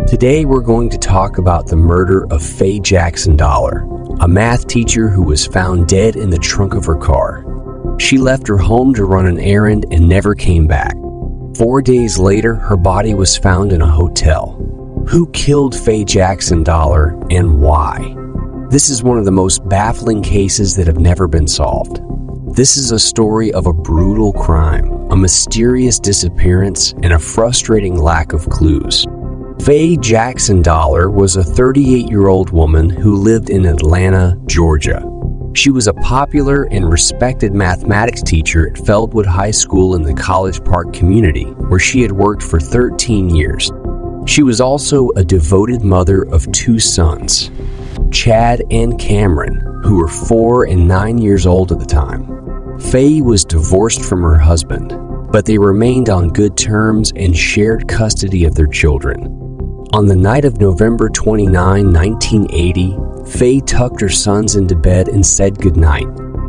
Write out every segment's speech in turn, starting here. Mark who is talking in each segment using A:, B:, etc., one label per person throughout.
A: Today we're going to talk about the murder of Faye Jackson Dollar, a math teacher who was found dead in the trunk of her car. She left her home to run an errand and never came back. 4 days later, her body was found in a hotel. Who killed Faye Jackson Dollar and why? This is one of the most baffling cases that have never been solved. This is a story of a brutal crime, a mysterious disappearance, and a frustrating lack of clues. Faye Jackson Dollar was a 38-year-old woman who lived in Atlanta, Georgia. She was a popular and respected mathematics teacher at Feldwood High School in the College Park community, where she had worked for 13 years. She was also a devoted mother of 2 sons, Chad and Cameron, who were 4 and 9 years old at the time. Faye was divorced from her husband, but they remained on good terms and shared custody of their children. On the night of November 29, 1980, Faye tucked her sons into bed and said goodnight.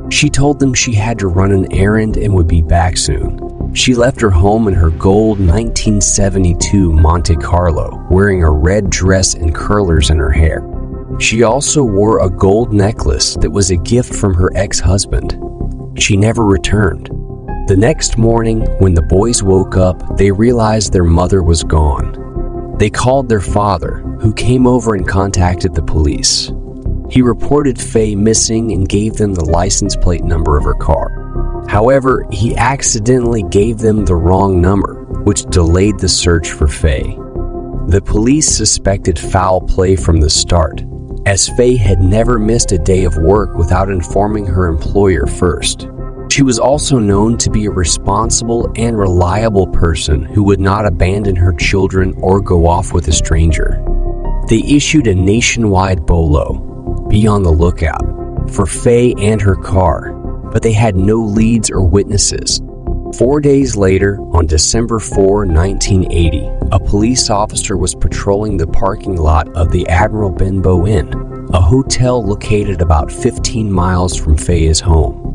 A: She told them she had to run an errand and would be back soon. She left her home in her gold 1972 Monte Carlo, wearing a red dress and curlers in her hair. She also wore a gold necklace that was a gift from her ex-husband. She never returned. The next morning, when the boys woke up, they realized their mother was gone. They called their father, who came over and contacted the police. He reported Faye missing and gave them the license plate number of her car. However, he accidentally gave them the wrong number, which delayed the search for Faye. The police suspected foul play from the start, as Faye had never missed a day of work without informing her employer first. She was also known to be a responsible and reliable person who would not abandon her children or go off with a stranger. They issued a nationwide BOLO, be on the lookout, for Faye and her car, but they had no leads or witnesses. 4 days later, on December 4, 1980, a police officer was patrolling the parking lot of the Admiral Benbow Inn, a hotel located about 15 miles from Faye's home.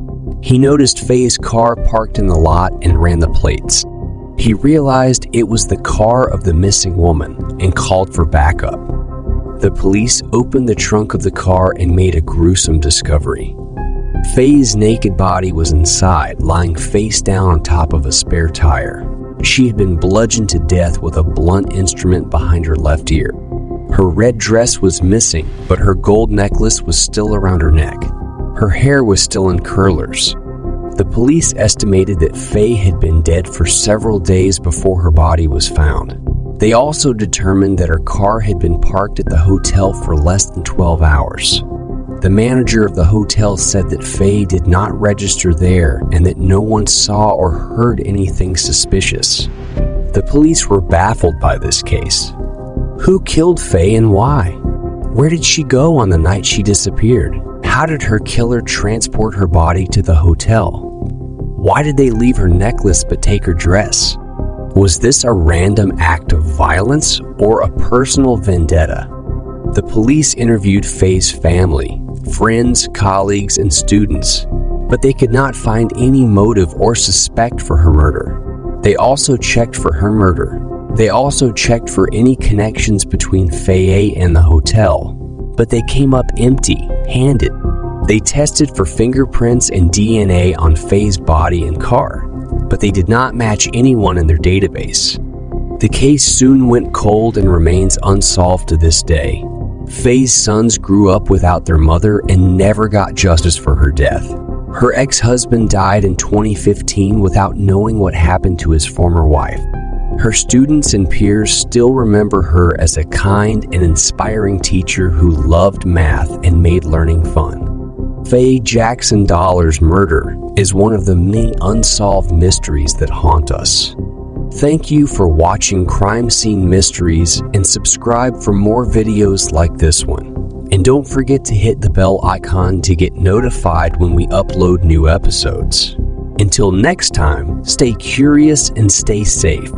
A: He noticed Faye's car parked in the lot and ran the plates. He realized it was the car of the missing woman and called for backup. The police opened the trunk of the car and made a gruesome discovery. Faye's naked body was inside, lying face down on top of a spare tire. She had been bludgeoned to death with a blunt instrument behind her left ear. Her red dress was missing, but her gold necklace was still around her neck. Her hair was still in curlers. The police estimated that Faye had been dead for several days before her body was found. They also determined that her car had been parked at the hotel for less than 12 hours. The manager of the hotel said that Faye did not register there and that no one saw or heard anything suspicious. The police were baffled by this case. Who killed Faye and why? Where did she go on the night she disappeared? How did her killer transport her body to the hotel? Why did they leave her necklace but take her dress? Was this a random act of violence or a personal vendetta? The police interviewed Faye's family, friends, colleagues, and students, but they could not find any motive or suspect for her murder. They also checked for any connections between Faye and the hotel, but they came up empty-handed. They tested for fingerprints and DNA on Faye's body and car, but they did not match anyone in their database. The case soon went cold and remains unsolved to this day. Faye's sons grew up without their mother and never got justice for her death. Her ex-husband died in 2015 without knowing what happened to his former wife. Her students and peers still remember her as a kind and inspiring teacher who loved math and made learning fun. Faye Jackson Dollar's murder is one of the many unsolved mysteries that haunt us. Thank you for watching Crime Scene Mysteries and subscribe for more videos like this one. And don't forget to hit the bell icon to get notified when we upload new episodes. Until next time, stay curious and stay safe.